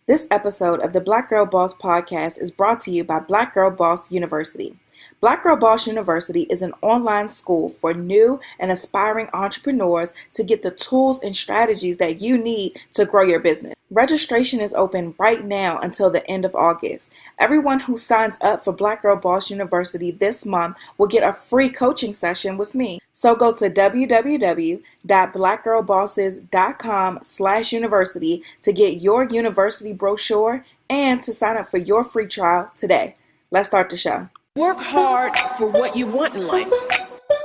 This episode of the Black Girl Boss Podcast is brought to you by Black Girl Boss University. Black Girl Boss University is an online school for new and aspiring entrepreneurs to get the tools and strategies that you need to grow your business. Registration is open right now until the end of August. Everyone who signs up for Black Girl Boss University this month will get a free coaching session with me. So go to www.blackgirlbosses.com/university to get your university brochure and to sign up for your free trial today. Let's start the show. Work hard for what you want in life.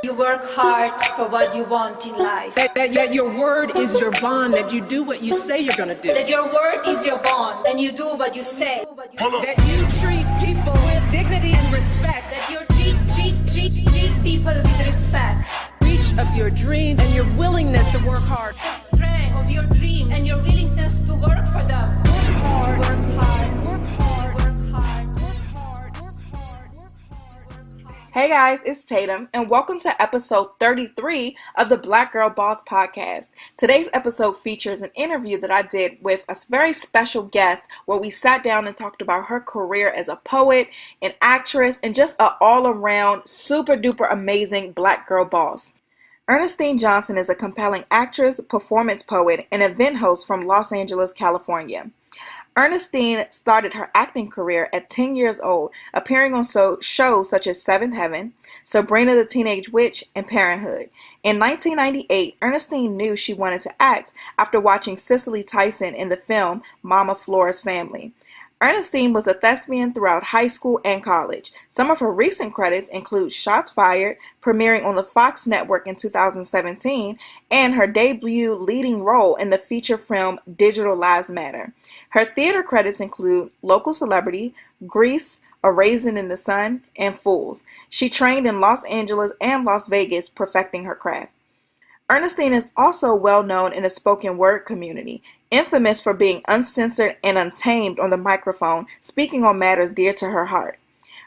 You work hard for what you want in life. That your word is your bond, that you do what you say you're going to do. That your word is your bond, and you do what you say. That you treat people with dignity and respect. That you treat people with respect. Reach of your dreams and your willingness to work hard. The strength of your dreams and your willingness to work for them. Work hard. Work hard. Work hard. Work hard. Work hard. Work hard. Work hard. Hey guys, it's Tatum, and welcome to episode 33 of the Black Girl Boss Podcast. Today's episode features an interview that I did with a very special guest where we sat down and talked about her career as a poet, an actress, and just an all-around super duper amazing Black girl boss. Ernestine Johnson is a compelling actress, performance poet, and event host from Los Angeles, California. Ernestine started her acting career at 10 years old, appearing on shows such as Seventh Heaven, Sabrina the Teenage Witch, and Parenthood. In 1998, Ernestine knew she wanted to act after watching Cicely Tyson in the film Mama Flora's Family. Ernestine was a thespian throughout high school and college. Some of her recent credits include Shots Fired, premiering on the Fox network in 2017, and her debut leading role in the feature film Digital Lives Matter. Her theater credits include Local Celebrity, Grease, A Raisin in the Sun, and Fools. She trained in Los Angeles and Las Vegas, perfecting her craft. Ernestine is also well known in the spoken word community, infamous for being uncensored and untamed on the microphone, speaking on matters dear to her heart.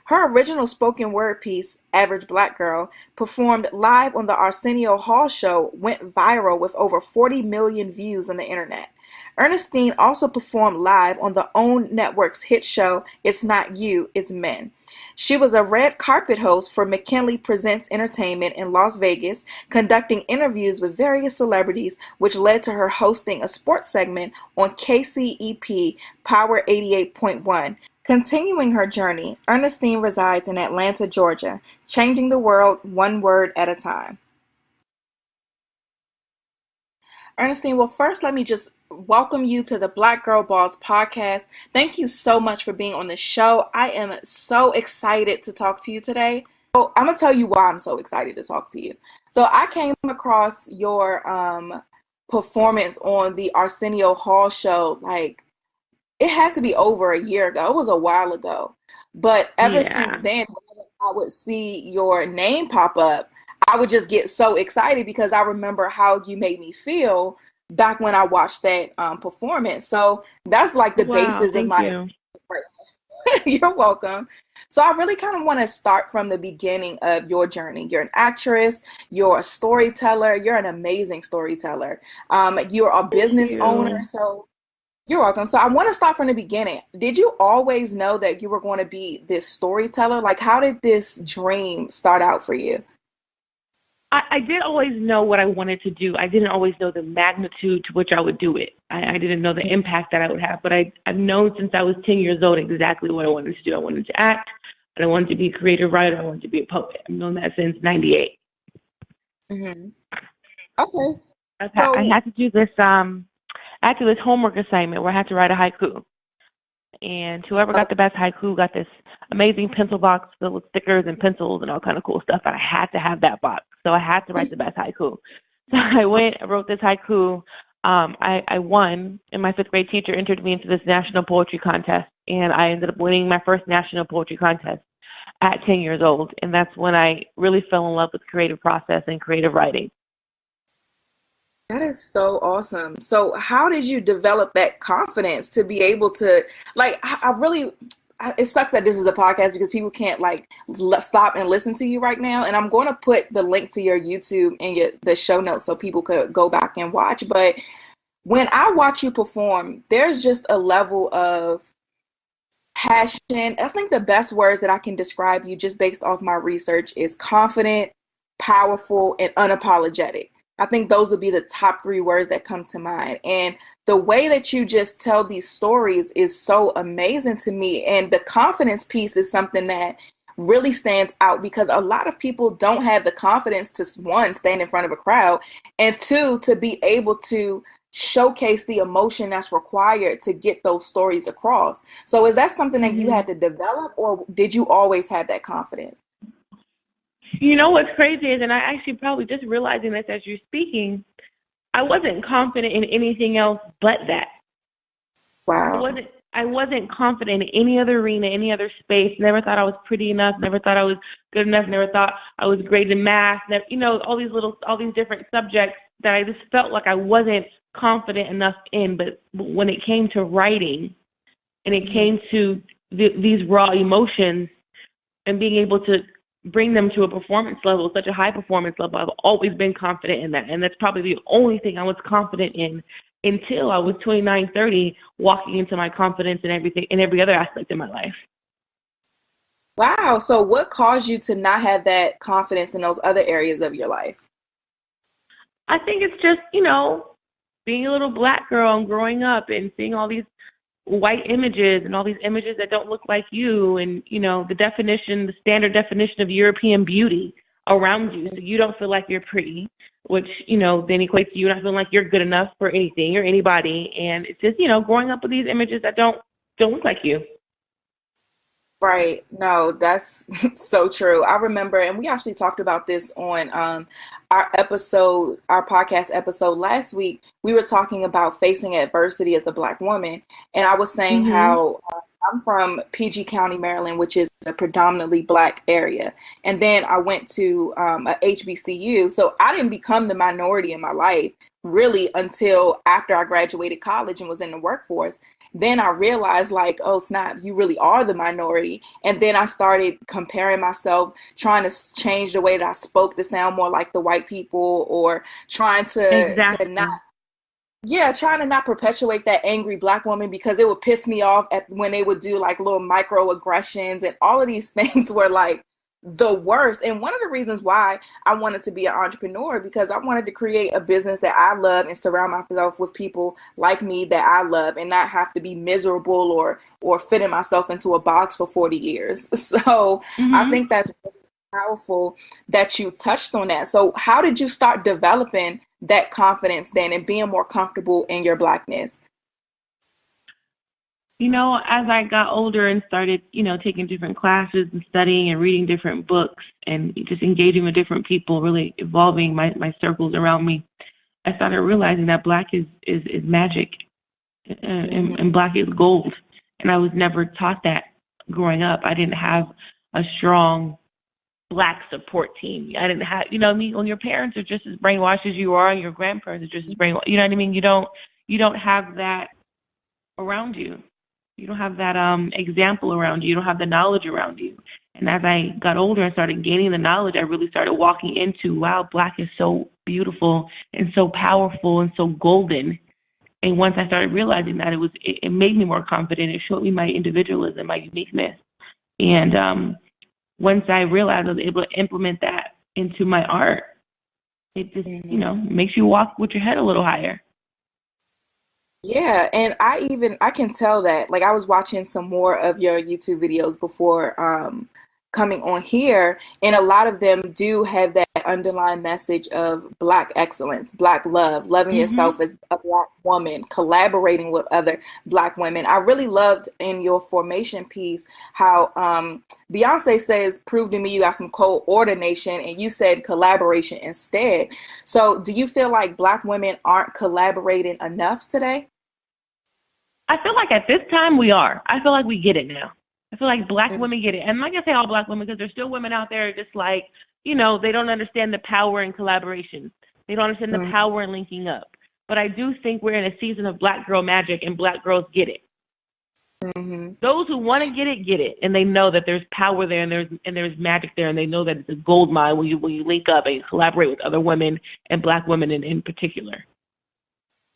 Her original spoken word piece, Average Black Girl, performed live on the Arsenio Hall show, went viral with over 40 million views on the internet. Ernestine also performed live on the OWN Network's hit show, It's Not You, It's Men. She was a red carpet host for McKinley Presents Entertainment in Las Vegas, conducting interviews with various celebrities, which led to her hosting a sports segment on KCEP Power 88.1. Continuing her journey, Ernestine resides in Atlanta, Georgia, changing the world one word at a time. Ernestine, well, first let me just welcome you to the Black Girl Boss Podcast. Thank you so much for being on the show. I am so excited to talk to you today. So I'm going to tell you why I'm so excited to talk to you. So I came across your performance on the Arsenio Hall show, like, it had to be over a year ago. It was a while ago. But ever since then, whenever I would see your name pop up, I would just get so excited because I remember how you made me feel back when I watched that performance. So that's like the basis of my... You're welcome. So I really kind of want to start from the beginning of your journey. You're an actress, you're a storyteller, you're an amazing storyteller. You're a business owner, so you're welcome. So I want to start from the beginning. Did you always know that you were going to be this storyteller? Like, how did this dream start out for you? I did always know what I wanted to do. I didn't always know the magnitude to which I would do it. I didn't know the impact that I would have, but I've known since I was 10 years old exactly what I wanted to do. I wanted to act, and I wanted to be a creative writer. I wanted to be a poet. I've known that since 98. Mm-hmm. Okay. I had to do this. I had to do this homework assignment where I had to write a haiku, and whoever got the best haiku got this amazing pencil box filled with stickers and pencils and all kind of cool stuff. And I had to have that box. So I had to write the best haiku. So I wrote this haiku. I won, and my fifth grade teacher entered me into this national poetry contest. And I ended up winning my first national poetry contest at 10 years old. And that's when I really fell in love with creative process and creative writing. That is so awesome. So how did you develop that confidence to be able to, like, it sucks that this is a podcast because people can't stop and listen to you right now. And I'm going to put the link to your YouTube in the show notes so people could go back and watch. But when I watch you perform, there's just a level of passion. I think the best words that I can describe you just based off my research is confident, powerful, and unapologetic. I think those would be the top three words that come to mind. And the way that you just tell these stories is so amazing to me. And the confidence piece is something that really stands out because a lot of people don't have the confidence to, one, stand in front of a crowd, and two, to be able to showcase the emotion that's required to get those stories across. So is that something that you had to develop, or did you always have that confidence? You know what's crazy is, and I actually probably just realizing this as you're speaking, I wasn't confident in anything else but that. Wow. I wasn't confident in any other arena, any other space. Never thought I was pretty enough. Never thought I was good enough. Never thought I was great in math. Never, all these different subjects that I just felt like I wasn't confident enough in. But when it came to writing, and it came to these raw emotions, and being able to bring them to a performance level, such a high performance level, I've always been confident in that. And that's probably the only thing I was confident in until I was 29, 30, walking into my confidence in everything, in every other aspect of my life. Wow. So what caused you to not have that confidence in those other areas of your life? I think it's just, being a little Black girl and growing up and seeing all these white images and all these images that don't look like you, and, the standard definition of European beauty around you. So you don't feel like you're pretty, which, then equates to you not feeling like you're good enough for anything or anybody. And it's just, growing up with these images that don't look like you. Right. No, that's so true. I remember, and we actually talked about this on our podcast episode last week. We were talking about facing adversity as a Black woman. And I was saying how I'm from PG County, Maryland, which is a predominantly Black area. And then I went to a HBCU. So I didn't become the minority in my life really until after I graduated college and was in the workforce. Then I realized, like, oh, snap, you really are the minority. And then I started comparing myself, trying to change the way that I spoke to sound more like the white people, or trying to not perpetuate that angry Black woman, because it would piss me off when they would do like little microaggressions, and all of these things were like the worst. And one of the reasons why I wanted to be an entrepreneur, because I wanted to create a business that I love and surround myself with people like me that I love, and not have to be miserable or fitting myself into a box for 40 years. So I think that's really powerful that you touched on that. So how did you start developing that confidence then and being more comfortable in your Blackness? As I got older and started, taking different classes and studying and reading different books and just engaging with different people, really evolving my circles around me, I started realizing that Black is magic, and Black is gold. And I was never taught that growing up. I didn't have a strong Black support team. I didn't have, when your parents are just as brainwashed as you are, and your grandparents are just as brainwashed, you know what I mean? You don't have that around you. You don't have that example around you. You don't have the knowledge around you. And as I got older and started gaining the knowledge, I really started walking into, wow, Black is so beautiful and so powerful and so golden. And once I started realizing that, it made me more confident. It showed me my individualism, my uniqueness. And once I realized I was able to implement that into my art, it just, makes you walk with your head a little higher. Yeah, and I can tell that, like, I was watching some more of your YouTube videos before coming on here, and a lot of them do have that underlying message of Black excellence, Black love, loving yourself as a Black woman, collaborating with other Black women. I really loved in your formation piece how Beyonce says, prove to me you got some coordination, and you said collaboration instead. So do you feel like Black women aren't collaborating enough today? I feel like at this time we are. I feel like we get it now. I feel like Black women get it. And I'm not going to say all Black women, because there's still women out there just like, they don't understand the power in collaboration. They don't understand the power in linking up. But I do think we're in a season of Black girl magic, and Black girls get it. Those who want to get it, and they know that there's power there, and there's magic there, and they know that it's a gold mine when you link up and you collaborate with other women, and Black women in particular.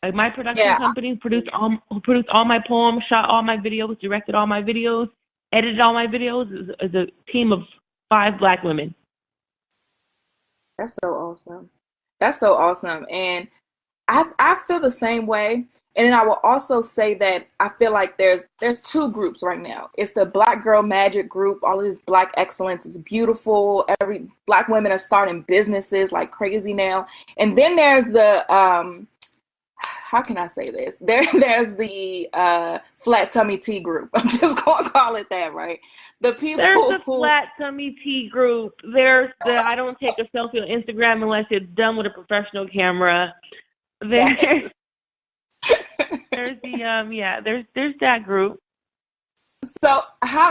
Like my production Yeah. company who produced all my poems, shot all my videos, directed all my videos, edited all my videos is a team of 5 Black women. That's so awesome. That's so awesome. And I feel the same way. And then I will also say that I feel like there's 2 groups right now. It's the Black Girl Magic group. All of this Black excellence is beautiful. Every Black women are starting businesses like crazy now. And then there's the how can I say this? There's the flat tummy tea group. I'm just gonna call it that, right? The people There's the flat tummy tea group. There's the I don't take a selfie on Instagram unless it's done with a professional camera. There's the there's that group. So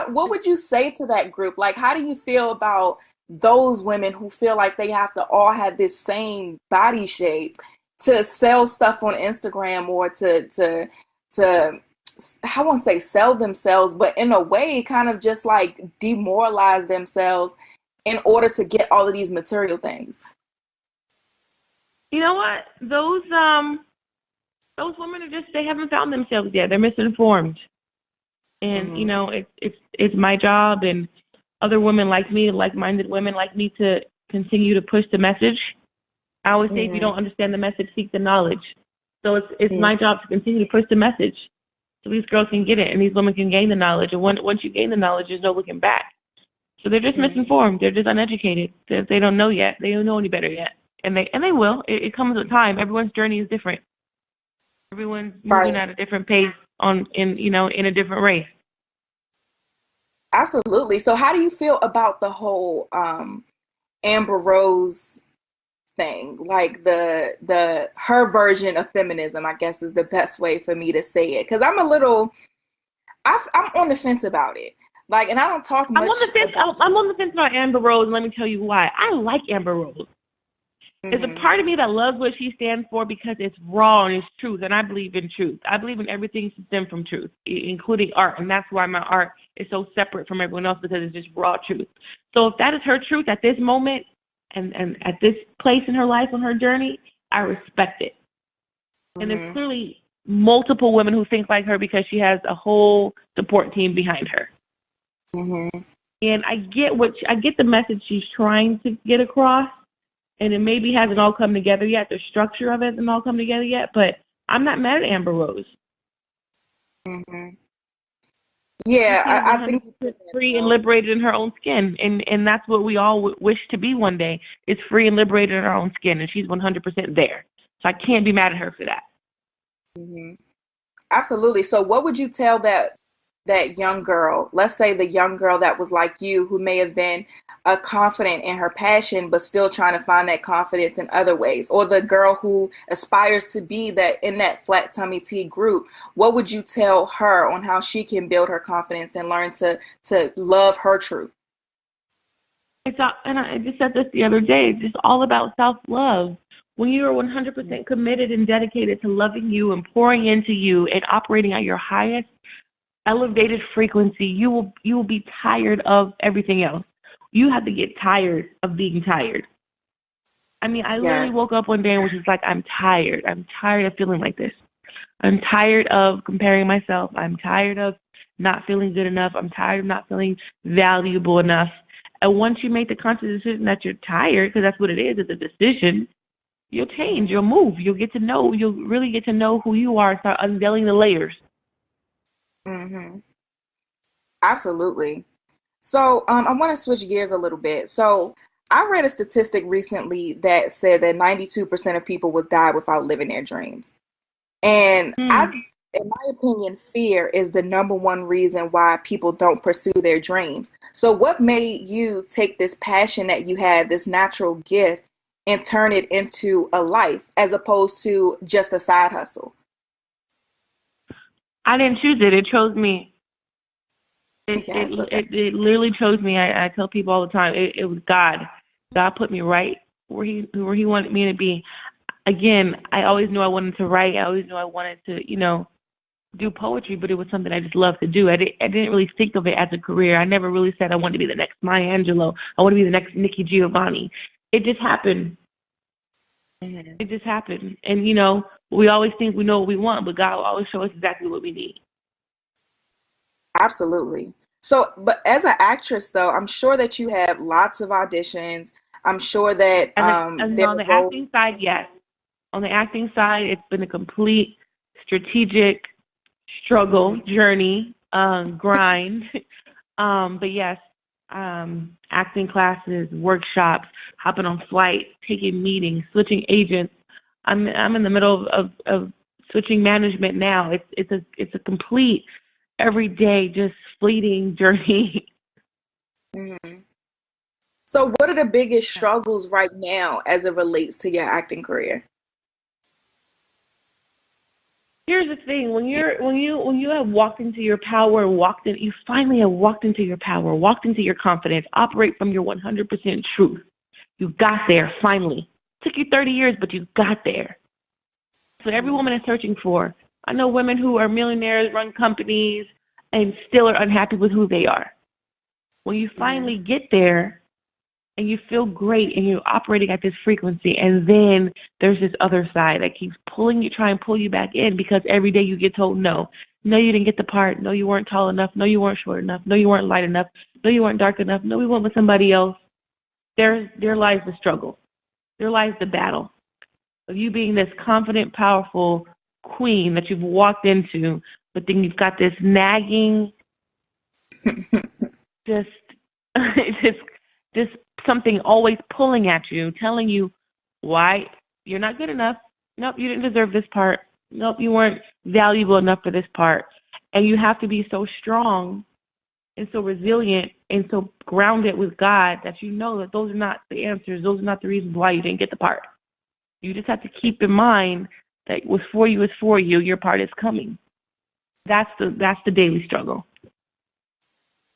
what would you say to that group? Like, how do you feel about those women who feel like they have to all have this same body shape to sell stuff on Instagram or to I won't say sell themselves, but in a way kind of just like demoralize themselves in order to get all of these material things? You know what? Those women are they haven't found themselves yet. They're misinformed. And, you know, it's my job and other women like me, like-minded women like me to continue to push the message. I always say if you don't understand the message, seek the knowledge. So it's my job to continue to push the message so these girls can get it and these women can gain the knowledge. And once you gain the knowledge, there's no looking back. So they're just misinformed. They're just uneducated. They don't know yet. They don't know any better yet. And they will. It comes with time. Everyone's journey is different. Everyone's moving at a different pace in a different race. Absolutely. So how do you feel about the whole Amber Rose thing? Like her version of feminism, I guess, is the best way for me to say it. Because I'm on the fence about it. Like, and I don't talk much. I'm on the fence about Amber Rose, and let me tell you why. I like Amber Rose. There's a part of me that loves what she stands for because it's raw and it's truth, and I believe in truth. I believe in everything to stem from truth, including art, and that's why my art is so separate from everyone else because it's just raw truth. So if that is her truth at this moment and at this place in her life on her journey, I respect it. And there's clearly multiple women who think like her because she has a whole support team behind her. And I get the message she's trying to get across. And it maybe hasn't all come together yet. The structure of it hasn't all come together yet. But I'm not mad at Amber Rose. Yeah, I think free and liberated in her own skin, and that's what we all wish to be one day. Is free and liberated in her own skin, and she's 100% there. So I can't be mad at her for that. Absolutely. So what would you tell that young girl? Let's say the young girl that was like you, who may have been confident in her passion, but still trying to find that confidence in other ways, or the girl who aspires to be that in that flat tummy tea group. What would you tell her on how she can build her confidence and learn to love her truth? And I just said this the other day. It's just all about self-love. When you are 100% committed and dedicated to loving you and pouring into you and operating at your highest elevated frequency, you will be tired of everything else. You have to get tired of being tired. I mean, I literally woke up one day and was just like, I'm tired. I'm tired of feeling like this. I'm tired of comparing myself. I'm tired of not feeling good enough. I'm tired of not feeling valuable enough. And once you make the conscious decision that you're tired, because that's what it is, it's a decision, you'll change, you'll move, you'll really get to know who you are, start unveiling the layers. Absolutely. So I want to switch gears a little bit. So I read a statistic recently that said that 92% of people will die without living their dreams. And in my opinion, fear is the number one reason why people don't pursue their dreams. So what made you take this passion that you had, this natural gift, and turn it into a life as opposed to just a side hustle? I didn't choose it. It chose me. It literally chose me. I tell people all the time, it was God. God put me right where he wanted me to be. Again, I always knew I wanted to write. I always knew I wanted to, do poetry, but it was something I just loved to do. I didn't really think of it as a career. I never really said I wanted to be the next Maya Angelou. I want to be the next Nikki Giovanni. It just happened. It just happened. And, We always think we know what we want, but God will always show us exactly what we need. Absolutely. So, but as an actress, though, I'm sure that you have lots of auditions. I'm sure that And there on the will. acting side, yes. On the acting side, it's been a complete strategic struggle, journey, grind. But yes, acting classes, workshops, hopping on flights, taking meetings, switching agents. I'm in the middle of switching management now. It's a complete everyday, just fleeting journey. Mhm. So, what are the biggest struggles right now as it relates to your acting career? Here's the thing: when you have walked into your power, you finally have walked into your power, walked into your confidence, operate from your 100% truth. You got there finally. Took you 30 years, but you got there. So every woman is searching for. I know women who are millionaires, run companies, and still are unhappy with who they are. When you finally get there and you feel great and you're operating at this frequency, and then there's this other side that keeps trying to pull you back in, because every day you get told no. No, you didn't get the part. No, you weren't tall enough. No, you weren't short enough. No, you weren't light enough. No, you weren't dark enough. No, we went with somebody else. There lies the struggle. There lies the battle of you being this confident, powerful queen that you've walked into, but then you've got this nagging, just something always pulling at you, telling you why you're not good enough. Nope, you didn't deserve this part. Nope, you weren't valuable enough for this part. And you have to be so strong and so resilient and so grounded with God that you know that those are not the answers. Those are not the reasons why you didn't get the part. You just have to keep in mind that what's for you is for you. Your part is coming. That's the daily struggle.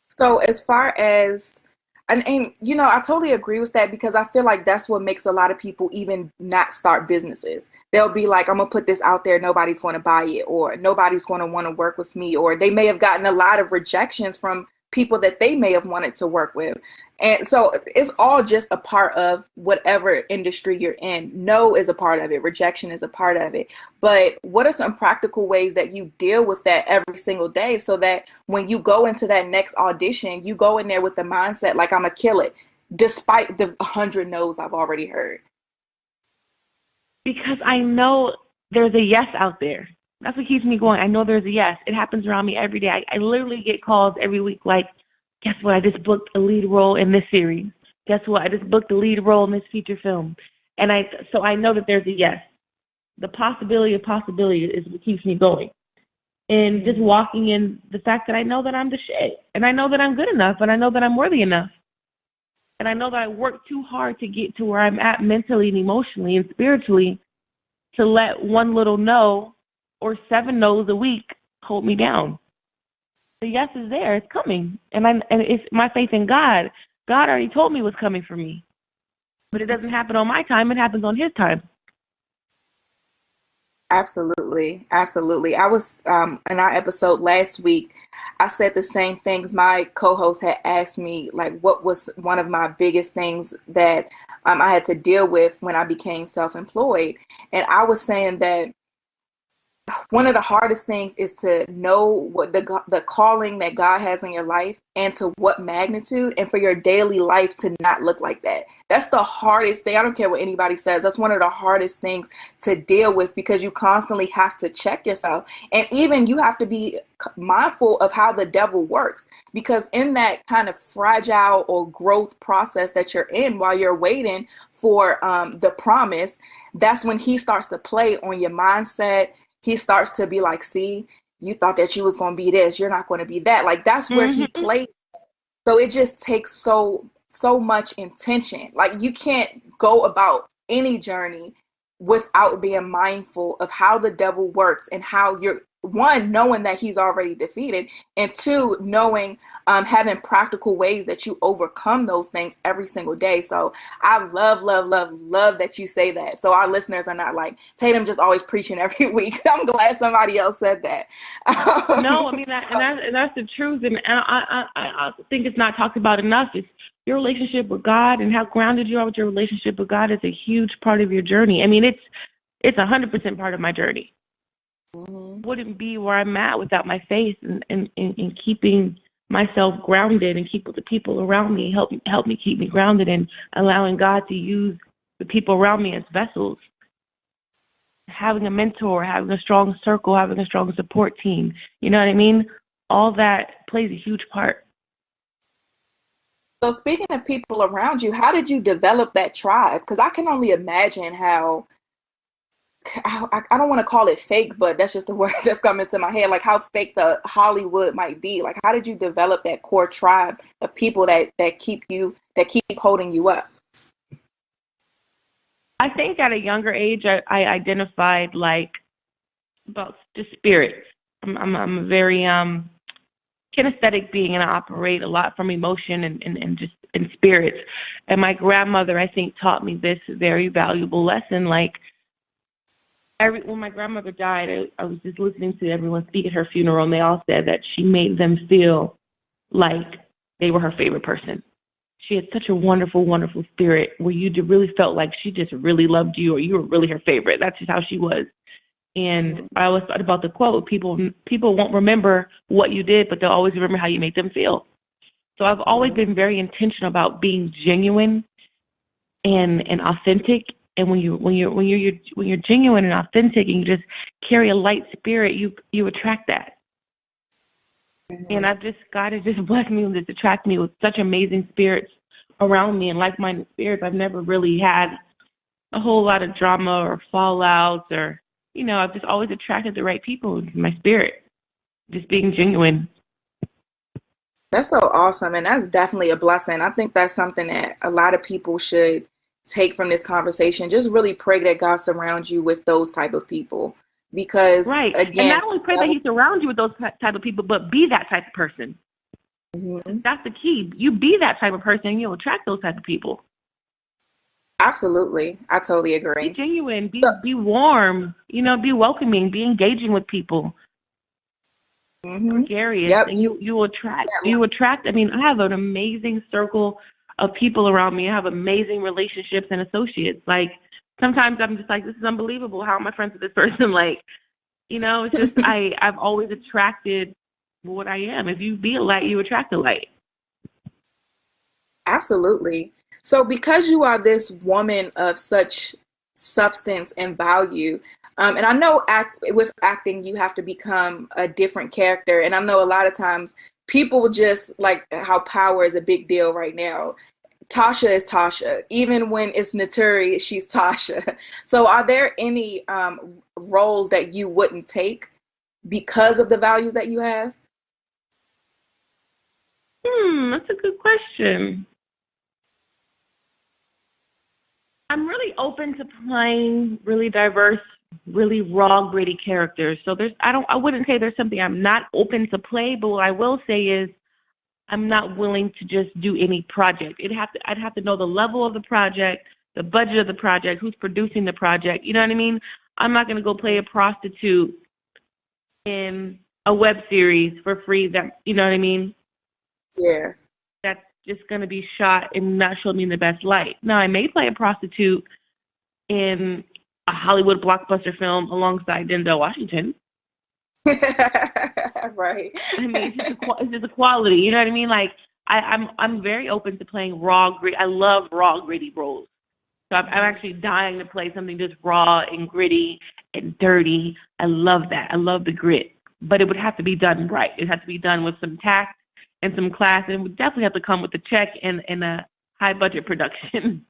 So as far as, and you know, I totally agree with that, because I feel like that's what makes a lot of people even not start businesses. They'll be like, I'm going to put this out there, nobody's going to buy it, or nobody's going to want to work with me, or they may have gotten a lot of rejections from people that they may have wanted to work with. And so it's all just a part of whatever industry you're in. No is a part of it. Rejection is a part of it. But what are some practical ways that you deal with that every single day, so that when you go into that next audition, you go in there with the mindset like, I'm going to kill it, despite the 100 no's I've already heard? Because I know there's a yes out there. That's what keeps me going. I know there's a yes. It happens around me every day. I literally get calls every week like, guess what? I just booked a lead role in this series. Guess what? I just booked a lead role in this feature film. And so I know that there's a yes. The possibility of possibility is what keeps me going. And just walking in the fact that I know that I'm the shit. And I know that I'm good enough. And I know that I'm worthy enough. And I know that I work too hard to get to where I'm at mentally and emotionally and spiritually to let one little no or 7 no's a week hold me down. The yes is there. It's coming. And it's my faith in God. God already told me what's coming for me. But it doesn't happen on my time. It happens on his time. Absolutely. Absolutely. I was in our episode last week, I said the same things. My co-host had asked me, like, what was one of my biggest things that I had to deal with when I became self-employed. And I was saying that one of the hardest things is to know what the calling that God has in your life, and to what magnitude, and for your daily life to not look like that. That's the hardest thing. I don't care what anybody says. That's one of the hardest things to deal with, because you constantly have to check yourself. And even you have to be mindful of how the devil works, because in that kind of fragile or growth process that you're in while you're waiting for the promise, that's when he starts to play on your mindset. He starts to be like, see, you thought that you was going to be this. You're not going to be that. Like, that's where he plays. So it just takes so much intention. Like, you can't go about any journey without being mindful of how the devil works, and how you're, one, knowing that he's already defeated, and two, knowing, having practical ways that you overcome those things every single day. So I love that you say that. So our listeners are not like, Tatum just always preaching every week. I'm glad somebody else said that. No, I mean, that's the truth. And I think it's not talked about enough. It's your relationship with God, and how grounded you are with your relationship with God is a huge part of your journey. I mean, It's 100% part of my journey. Mm-hmm. Wouldn't be where I'm at without my faith and keeping myself grounded and keep the people around me help me keep me grounded and allowing God to use the people around me as vessels. Having a mentor, having a strong circle, having a strong support team. You know what I mean? All that plays a huge part. So speaking of people around you, how did you develop that tribe? Because I can only imagine how, I don't want to call it fake, but that's just the word that's coming to my head, like how fake the Hollywood might be. Like, how did you develop that core tribe of people that keep holding you up? I think at a younger age, I identified like about just spirits. I'm a very kinesthetic being, and I operate a lot from emotion and just in spirits. And my grandmother, I think, taught me this very valuable lesson. Like when my grandmother died, I was just listening to everyone speak at her funeral, and they all said that she made them feel like they were her favorite person. She had such a wonderful, wonderful spirit where you really felt like she just really loved you or you were really her favorite. That's just how she was. And I always thought about the quote, people won't remember what you did, but they'll always remember how you made them feel. So I've always been very intentional about being genuine and authentic. And when you're genuine and authentic and you just carry a light spirit, you attract that. And God has just blessed me with attract me with such amazing spirits around me and like-minded spirits. I've never really had a whole lot of drama or fallouts or, I've just always attracted the right people in my spirit, just being genuine. That's so awesome. And that's definitely a blessing. I think that's something that a lot of people should take from this conversation. Just really pray that God surrounds you with those type of people. Because, right. Again, and not only pray that he surrounds you with those type of people, but be that type of person. Mm-hmm. That's the key. You be that type of person, and you'll attract those type of people. Absolutely. I totally agree. Be genuine. Be warm. Be welcoming. Be engaging with people. Mm-hmm. Gregarious. Yep. And you will attract. You attract. I mean, I have an amazing circle of people around me. I have amazing relationships and associates. Like, sometimes I'm just like, this is unbelievable. How am I friends with this person? Like, it's just, I've always attracted what I am. If you be a light, you attract a light. Absolutely. So because you are this woman of such substance and value, and I know with acting, you have to become a different character. And I know a lot of times people just like how power is a big deal right now. Tasha is Tasha. Even when it's Naturi, she's Tasha. So are there any roles that you wouldn't take because of the values that you have? That's a good question. I'm really open to playing really diverse, really raw, gritty characters. So I wouldn't say there's something I'm not open to play, but what I will say is I'm not willing to just do any project. I'd have to know the level of the project, the budget of the project, who's producing the project. You know what I mean? I'm not going to go play a prostitute in a web series for free. You know what I mean? Yeah. That's just going to be shot and not show me in the best light. Now, I may play a prostitute in a Hollywood blockbuster film alongside Denzel Washington. Right. I mean, it's just a quality. You know what I mean? Like, I'm very open to playing raw, gritty. I love raw, gritty roles. So I'm actually dying to play something just raw and gritty and dirty. I love that. I love the grit. But it would have to be done right. It has to be done with some tact and some class, and it would definitely have to come with a check and a high-budget production.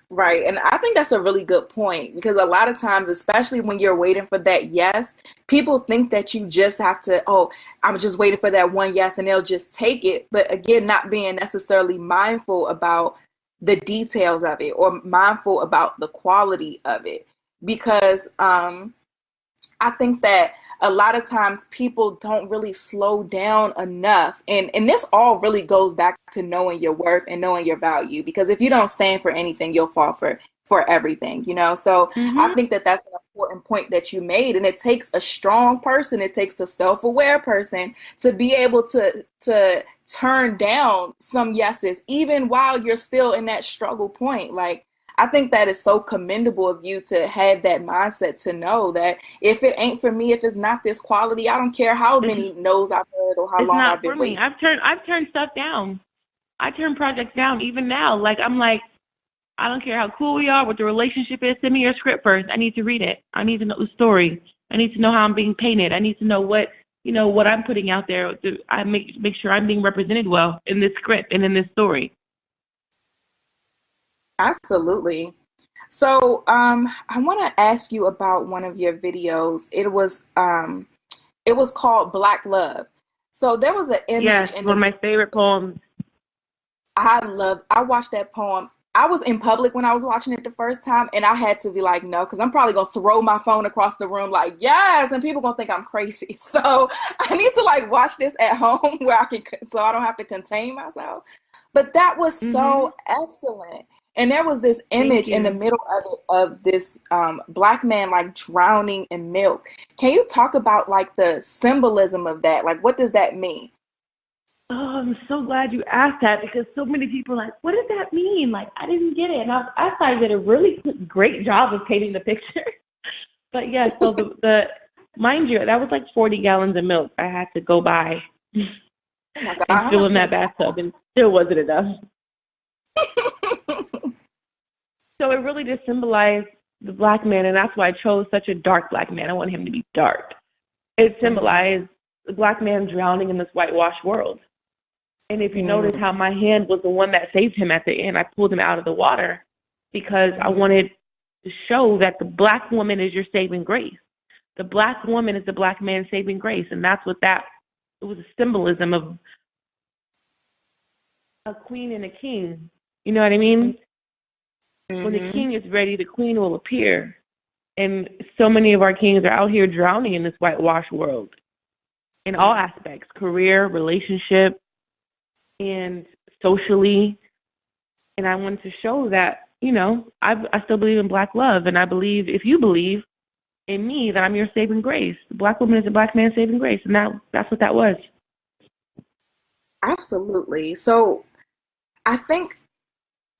Right. And I think that's a really good point, because a lot of times, especially when you're waiting for that yes, people think that you just have to, I'm just waiting for that one yes, and they'll just take it. But again, not being necessarily mindful about the details of it or mindful about the quality of it. Because I think that a lot of times people don't really slow down enough. And this all really goes back to knowing your worth and knowing your value, because if you don't stand for anything, you'll fall for everything, So I think that that's an important point that you made. And it takes a strong person. It takes a self-aware person to be able to turn down some yeses, even while you're still in that struggle point. Like, I think that is so commendable of you to have that mindset, to know that if it ain't for me, if it's not this quality, I don't care how many no's I've heard or how It's long not I've for been me. waiting. I've turned stuff down. I turn projects down even now. Like, I'm like, I don't care how cool we are, what the relationship is. Send me your script first. I need to read it. I need to know the story. I need to know how I'm being painted. I need to know what I'm putting out there. I make sure I'm being represented well in this script and in this story. Absolutely. So I want to ask you about one of your videos. It was called Black Love. So there was an image. Yes, in one of my favorite poems. I watched that poem. I was in public when I was watching it the first time, and I had to be like, no, because I'm probably going to throw my phone across the room like, yes, and people going to think I'm crazy. So I need to like watch this at home so I don't have to contain myself. But that was so excellent. And there was this image in the middle of it of this Black man like drowning in milk. Can you talk about like the symbolism of that? Like, what does that mean? Oh, I'm so glad you asked that, because so many people are like, what does that mean? Like, I didn't get it. And I thought I did a really great job of painting the picture. But yeah, so the mind you, that was like 40 gallons of milk I had to go buy and fill in that bathtub, and still wasn't enough. So it really just symbolized the Black man, and that's why I chose such a dark Black man. I want him to be dark. It symbolized the Black man drowning in this whitewashed world. And if you notice how my hand was the one that saved him at the end, I pulled him out of the water because I wanted to show that the Black woman is your saving grace. The Black woman is the Black man's saving grace. And that's what it was a symbolism of a queen and a king. You know what I mean? When the king is ready, the queen will appear. And so many of our kings are out here drowning in this whitewashed world in all aspects, career, relationship, and socially. And I wanted to show that, I still believe in Black love. And I believe, if you believe in me, that I'm your saving grace. The Black woman is a Black man's saving grace. And that's what that was. Absolutely. So I think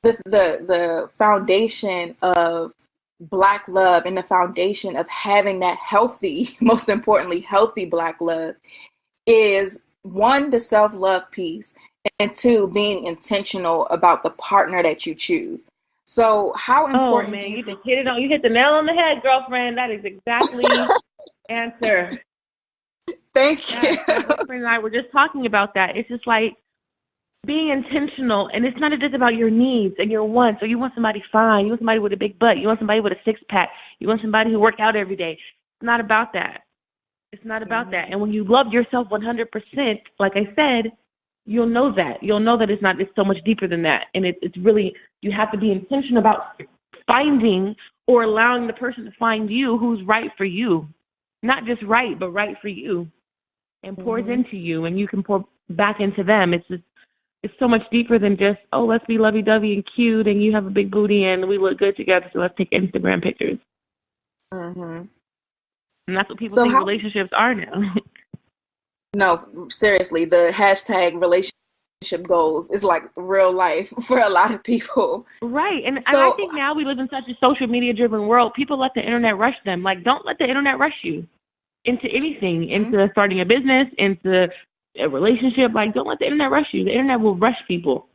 the foundation of Black love and the foundation of having that healthy, most importantly, healthy Black love is, one, the self-love piece, and two, being intentional about the partner that you choose. So how important do you think? You hit the nail on the head, girlfriend. That is exactly the answer. Thank you. My girlfriend and I were just talking about that. It's just like being intentional, and it's not just about your needs and your wants. So you want somebody fine, you want somebody with a big butt, you want somebody with a six-pack, you want somebody who works out every day. It's not about that. It's not about that. And when you love yourself 100%, like I said, you'll know that. You'll know that it's so much deeper than that. And it's really, you have to be intentional about finding or allowing the person to find you who's right for you. Not just right, but right for you. And pours into you, and you can pour back into them. It's so much deeper than just, oh, let's be lovey-dovey and cute, and you have a big booty, and we look good together, so let's take Instagram pictures. And that's what people think relationships are now. No, seriously, the hashtag relationship goals is like real life for a lot of people. Right, and I think now we live in such a social media-driven world, people let the internet rush them. Like, don't let the internet rush you into anything, into starting a business, into a relationship. Like, don't let the internet rush you. The internet will rush people.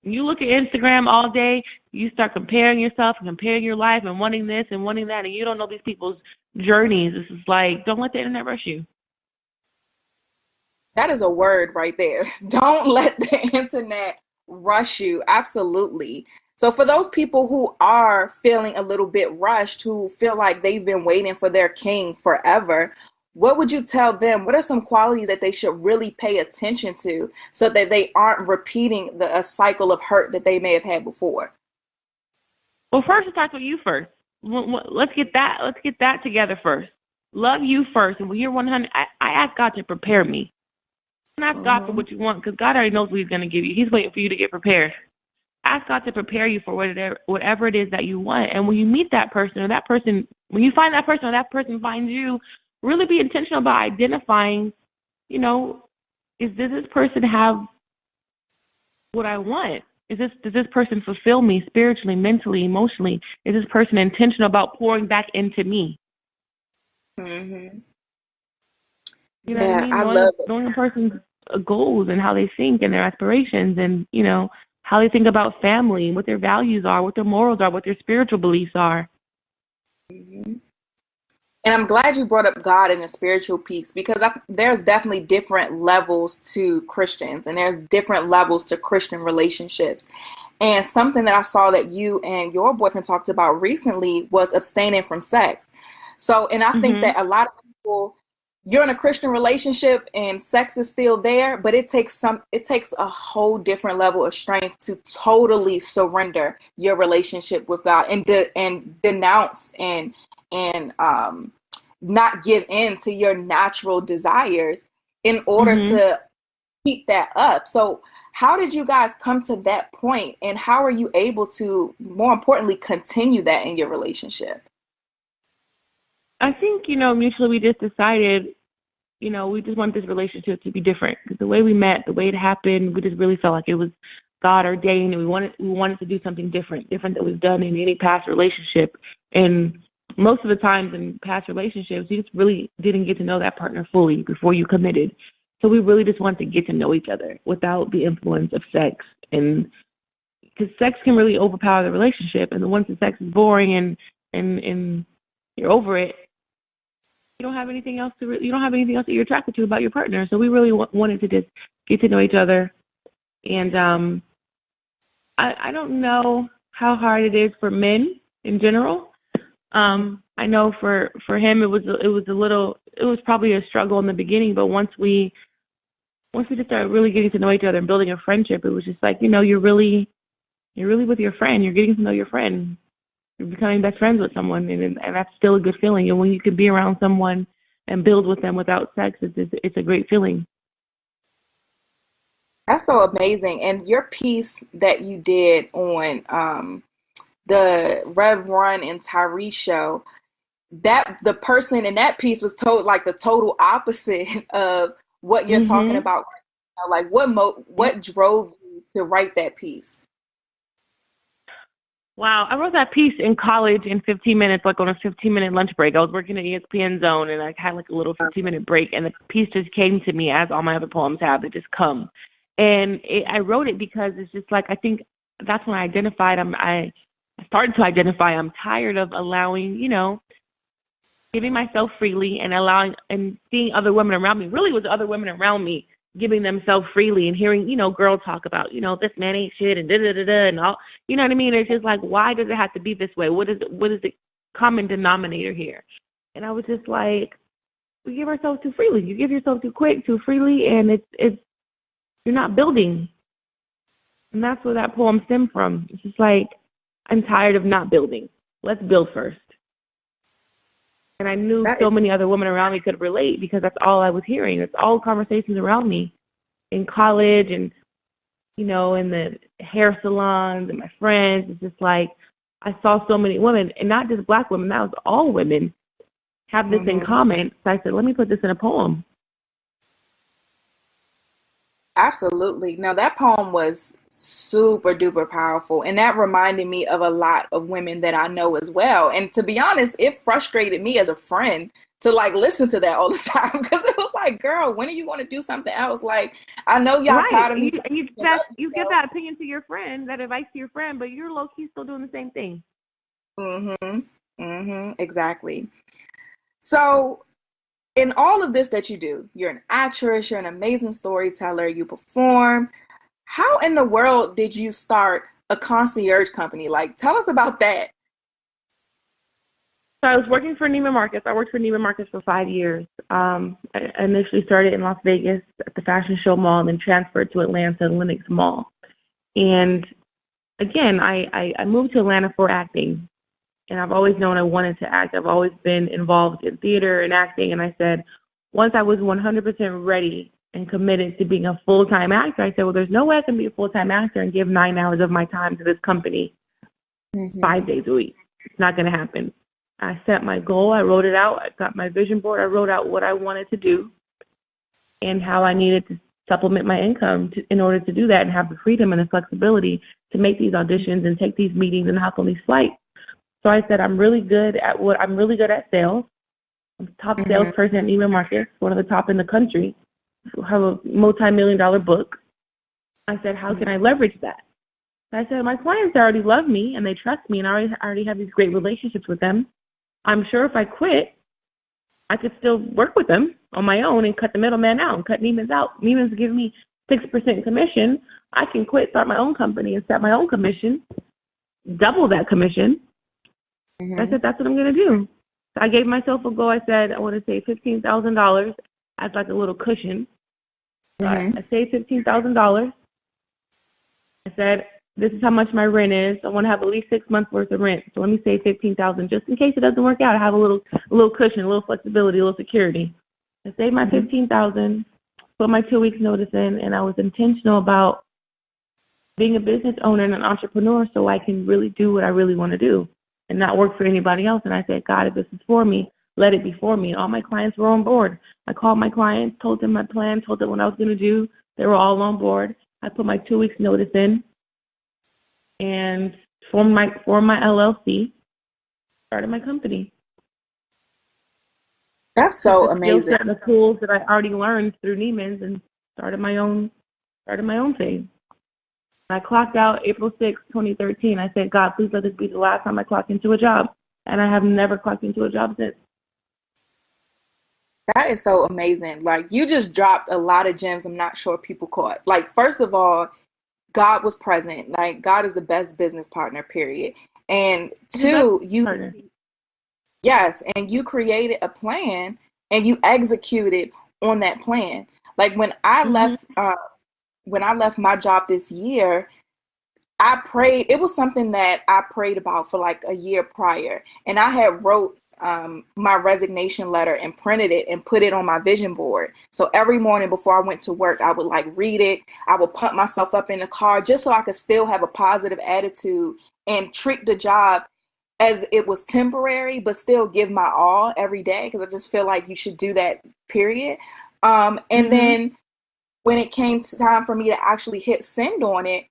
When you look at Instagram all day, you start comparing yourself and comparing your life and wanting this and wanting that, and you don't know these people's journeys. This is like, don't let the internet rush you. That is a word right there. Don't let the internet rush you. Absolutely. So for those people who are feeling a little bit rushed, who feel like they've been waiting for their king forever, what would you tell them? What are some qualities that they should really pay attention to so that they aren't repeating a cycle of hurt that they may have had before? Well, first, let's talk about you first. Let's get that together first. Love you first. And when you're 100, I ask God to prepare me. Don't ask God for what you want, because God already knows what he's going to give you. He's waiting for you to get prepared. Ask God to prepare you for whatever it is that you want. And when you meet that person, or that person, when you find that person, or that person finds you, really be intentional about identifying, does this person have what I want? does this person fulfill me spiritually, mentally, emotionally? Is this person intentional about pouring back into me? Mm-hmm. You know what I mean? Knowing a person's goals and how they think and their aspirations and, you know, how they think about family, what their values are, what their morals are, what their spiritual beliefs are. Mm-hmm. And I'm glad you brought up God and the spiritual piece, because there's definitely different levels to Christians and there's different levels to Christian relationships. And something that I saw that you and your boyfriend talked about recently was abstaining from sex. So, and I think that a lot of people, you're in a Christian relationship and sex is still there, but it takes a whole different level of strength to totally surrender your relationship with God and denounce and not give in to your natural desires in order to keep that up. So how did you guys come to that point, and how are you able to, more importantly, continue that in your relationship? I think, you know, mutually we just decided, you know, we just want this relationship to be different, because the way we met, the way it happened, we just really felt like it was God ordained, and we wanted to do something different than we've done in any past relationship. And most of the times in past relationships, you just really didn't get to know that partner fully before you committed. So we really just wanted to get to know each other without the influence of sex. And because sex can really overpower the relationship. And once the sex is boring and you're over it, you don't have anything else that you're attracted to about your partner. So we really wanted to just get to know each other. And I don't know how hard it is for men in general. I know for him it was probably a struggle in the beginning, but once we just started really getting to know each other and building a friendship, it was just like, you know, you're really with your friend. You're getting to know your friend. You're becoming best friends with someone, and that's still a good feeling. And when you can be around someone and build with them without sex, it's a great feeling. That's so amazing. And your piece that you did on the Rev Run and Tyree show, that the person in that piece was told like the total opposite of what you're talking about right now. Like what drove you to write that piece? Wow, I wrote that piece in college in 15 minutes, like on a 15-minute lunch break. I was working at ESPN Zone, and I had like a little 15-minute break, and the piece just came to me as all my other poems have. They just come. And I wrote it because it's just like, I think that's when I identified, I started to identify I'm tired of allowing, you know, giving myself freely and allowing and seeing other women around me. Really, it was other women around me giving themselves freely and hearing, you know, girls talk about, you know, this man ain't shit and da-da-da-da and all, you know what I mean? It's just like, why does it have to be this way? What is the common denominator here? And I was just like, we give ourselves too freely. You give yourself too quick, too freely, and it's you're not building. And that's where that poem stemmed from. It's just like, I'm tired of not building. Let's build first. And I knew so many other women around me could relate because that's all I was hearing. It's all conversations around me in college and, you know, in the hair salons and my friends. It's just like I saw so many women, and not just Black women, that was all women, have this in common. So I said, let me put this in a poem. Absolutely. Now, that poem was super duper powerful, and that reminded me of a lot of women that I know as well. And to be honest, it frustrated me as a friend to like listen to that all the time, because it was like, girl, when are you going to do something else? Like, I know y'all tired of me. You give that opinion to your friend, that advice to your friend, but you're low key still doing the same thing. Exactly. So in all of this that you do, you're an actress, you're an amazing storyteller, you perform. How in the world did you start a concierge company? Like, tell us about that. So I was working for Neiman Marcus. I worked for Neiman Marcus for 5 years. I initially started in Las Vegas at the Fashion Show Mall and then transferred to Atlanta, Lenox Mall. And again, I moved to Atlanta for acting. And I've always known I wanted to act. I've always been involved in theater and acting. And I said, once I was 100% ready and committed to being a full-time actor, I said, well, there's no way I can be a full-time actor and give 9 hours of my time to this company 5 days a week. It's not going to happen. I set my goal. I wrote it out. I got my vision board. I wrote out what I wanted to do and how I needed supplement my income in order to do that and have the freedom and the flexibility to make these auditions and take these meetings and hop on these flights. So I said, I'm really good at sales. I'm a top salesperson at Neiman Marcus, one of the top in the country. I have a multi-million-dollar book. I said, how can I leverage that? I said, my clients already love me and they trust me, and I already have these great relationships with them. I'm sure if I quit, I could still work with them on my own and cut the middleman out and cut Neiman's out. Neiman's giving me 6% commission. I can quit, start my own company and set my own commission, double that commission. I said, that's what I'm going to do. So I gave myself a goal. I said, I want to save $15,000 as like a little cushion. So I saved $15,000. I said, this is how much my rent is. I want to have at least 6 months worth of rent. So let me save $15,000 just in case it doesn't work out. I have a little cushion, a little flexibility, a little security. I saved my $15,000, put my 2 weeks notice in, and I was intentional about being a business owner and an entrepreneur so I can really do what I really want to do and not work for anybody else. And I said, God, if this is for me, let it be for me. And all my clients were on board. I called my clients, told them my plan, told them what I was going to do. They were all on board. I put my 2 weeks notice in and formed my LLC, started my company. That's so amazing. The tools that I already learned through Neiman's and started my own thing. I clocked out April 6, 2013. I said, God, please let this be the last time I clock into a job. And I have never clocked into a job since. That is so amazing. Like, you just dropped a lot of gems I'm not sure people caught. Like, first of all, God was present. Like, God is the best business partner, period. And two, yes, and you created a plan and you executed on that plan. Like, when I left my job this year, I prayed. It was something that I prayed about for like a year prior. And I had wrote my resignation letter and printed it and put it on my vision board. So every morning before I went to work, I would like read it. I would pump myself up in the car just so I could still have a positive attitude and treat the job as it was temporary, but still give my all every day. Cause I just feel like you should do that, period. And then when it came to time for me to actually hit send on it,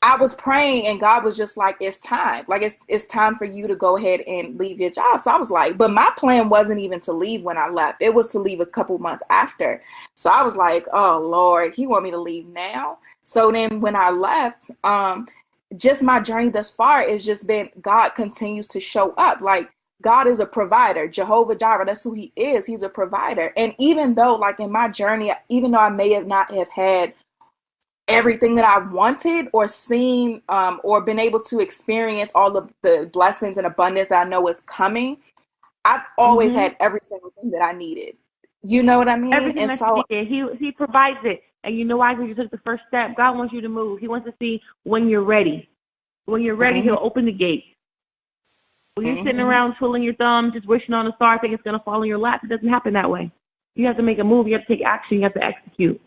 I was praying and God was just like, it's time. Like, it's time for you to go ahead and leave your job. So I was like, but my plan wasn't even to leave when I left. It was to leave a couple months after. So I was like, oh Lord, he want me to leave now. So then when I left, just my journey thus far has just been, God continues to show up. Like, God is a provider. Jehovah Jireh, that's who he is. He's a provider. And even though, like, in my journey, even though I may have not have had everything that I wanted or seen or been able to experience all of the blessings and abundance that I know is coming, I've always had every single thing that I needed. You know what I mean? Everything and that so he provides it. And you know why? Because you took the first step. God wants you to move. He wants to see when you're ready. When you're ready, he'll open the gate. When you're sitting around twiddling your thumbs, just wishing on a star, thinking it's going to fall in your lap, it doesn't happen that way. You have to make a move. You have to take action. You have to execute.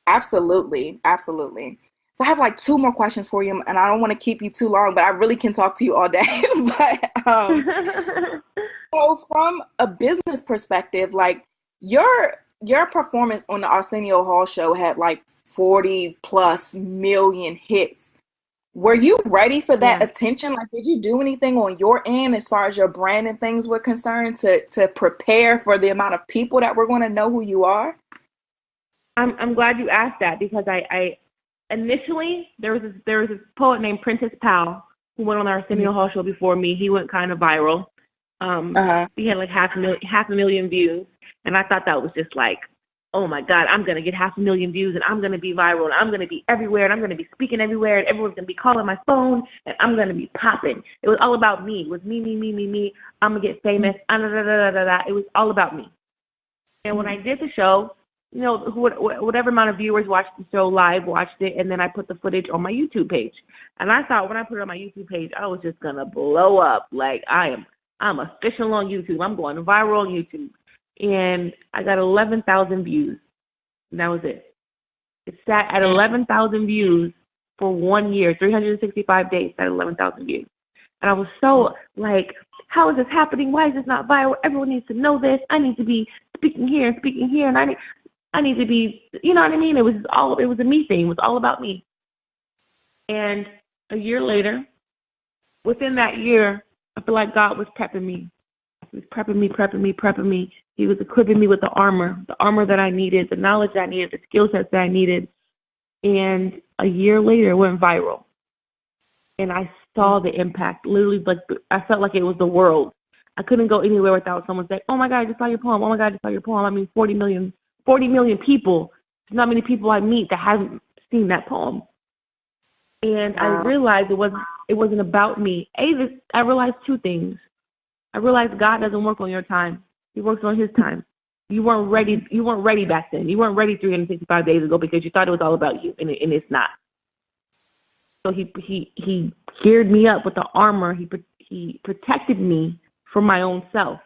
Absolutely. Absolutely. So I have like 2 more questions for you, and I don't want to keep you too long, but I really can talk to you all day. So from a business perspective, like your performance on the Arsenio Hall show had like 40 plus million hits. Were you ready for that attention? Like, did you do anything on your end as far as your brand and things were concerned to prepare for the amount of people that were going to know who you are? I'm glad you asked that, because I initially there was this poet named Prentice Powell who went on the Arsenio Hall show before me. He went kind of viral. He had like half a million views, and I thought that was just like, oh my God, I'm gonna get 500,000 views, and I'm gonna be viral, and I'm gonna be everywhere, and I'm gonna be speaking everywhere, and everyone's gonna be calling my phone, and I'm gonna be popping. It was all about me. It was me. I'm gonna get famous. It was all about me. And when I did the show, you know, whatever amount of viewers watched the show live, watched it, and then I put the footage on my YouTube page. And I thought when I put it on my YouTube page, I was just gonna blow up. Like, I'm official on YouTube. I'm going viral on YouTube. And I got 11,000 views. And that was it. It sat at 11,000 views for 1 year, 365 days, at 11,000 views. And I was so like, how is this happening? Why is this not viral? Everyone needs to know this. I need to be speaking here. And I need to be, you know what I mean? It was a me thing. It was all about me. And a year later, within that year, I feel like God was prepping me. He was prepping me. He was equipping me with the armor that I needed, the knowledge that I needed, the skill sets that I needed. And a year later, it went viral. And I saw the impact. Literally, like, I felt like it was the world. I couldn't go anywhere without someone saying, "Oh my God, I just saw your poem. Oh my God, I just saw your poem." I mean, 40 million people. There's not many people I meet that haven't seen that poem. And I realized it wasn't about me. I realized two things. I realized God doesn't work on your time. He works on his time. You weren't ready. You weren't ready back then. You weren't ready 365 days ago because you thought it was all about you, and it's not. So he geared me up with the armor. He protected me from my own self.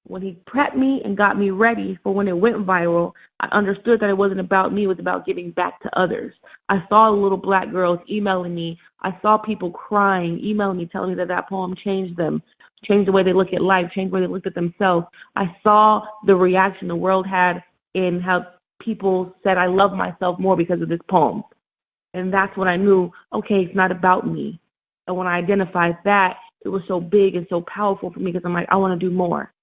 When he prepped me and got me ready for when it went viral, I understood that it wasn't about me. It was about giving back to others. I saw little Black girls emailing me. I saw people crying, emailing me, telling me that poem changed them, changed the way they look at life, changed the way they looked at themselves. I saw the reaction the world had in how people said, "I love myself more because of this poem." And that's when I knew, okay, it's not about me. And when I identified that, it was so big and so powerful for me because I'm like, I want to do more.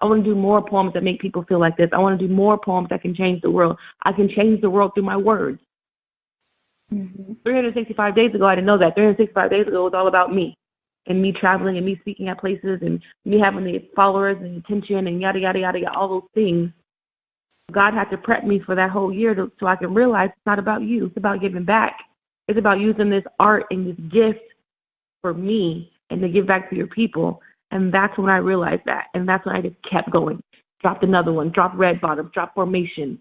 I want to do more poems that make people feel like this. I want to do more poems that can change the world. I can change the world through my words. 365 days ago, I didn't know that. 365 days ago, it was all about me and me traveling and me speaking at places and me having the followers and attention and yada, yada, yada, yada, all those things. God had to prep me for that whole year so I can realize it's not about you. It's about giving back. It's about using this art and this gift for me and to give back to your people. And that's when I realized that. And that's when I just kept going. Dropped another one, dropped Red Bottom, dropped Formation.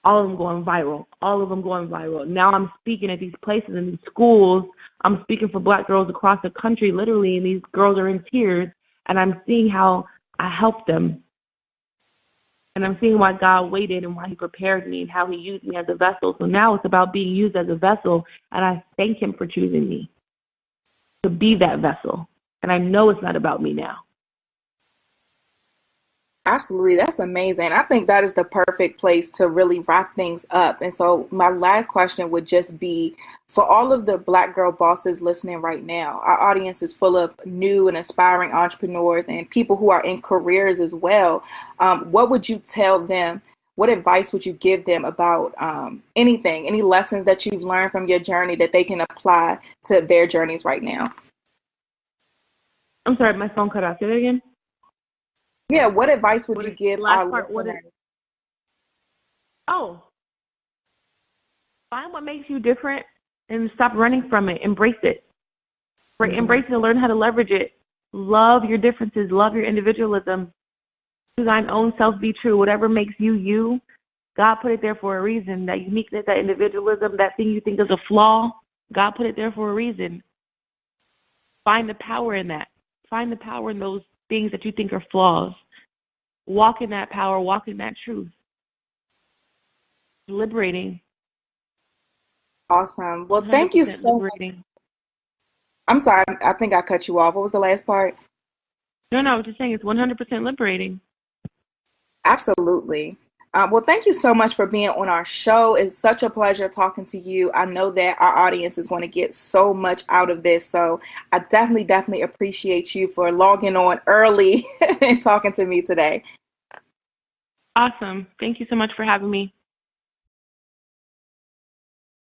All of them going viral. Now I'm speaking at these places and these schools. I'm speaking for Black girls across the country, literally, and these girls are in tears. And I'm seeing how I helped them. And I'm seeing why God waited and why he prepared me and how he used me as a vessel. So now it's about being used as a vessel. And I thank him for choosing me to be that vessel. And I know it's not about me now. Absolutely. That's amazing. I think that is the perfect place to really wrap things up. And so my last question would just be, for all of the Black girl bosses listening right now, our audience is full of new and aspiring entrepreneurs and people who are in careers as well. What would you tell them? What advice would you give them about anything, any lessons that you've learned from your journey that they can apply to their journeys right now? I'm sorry, my phone cut off. Say that again? Yeah, what advice would you give our listeners? Find what makes you different and stop running from it. Embrace it. Embrace it and learn how to leverage it. Love your differences. Love your individualism. To thine own self be true. Whatever makes you, you. God put it there for a reason. That uniqueness, that individualism, that thing you think is a flaw, God put it there for a reason. Find the power in that. Find the power in those things that you think are flaws. Walk in that power. Walk in that truth. Liberating. Awesome. Well, thank you so much. I'm sorry. I think I cut you off. What was the last part? No, I was just saying it's 100% liberating. Absolutely. Well, thank you so much for being on our show. It's such a pleasure talking to you. I know that our audience is going to get so much out of this. So I definitely appreciate you for logging on early and talking to me today. Awesome. Thank you so much for having me.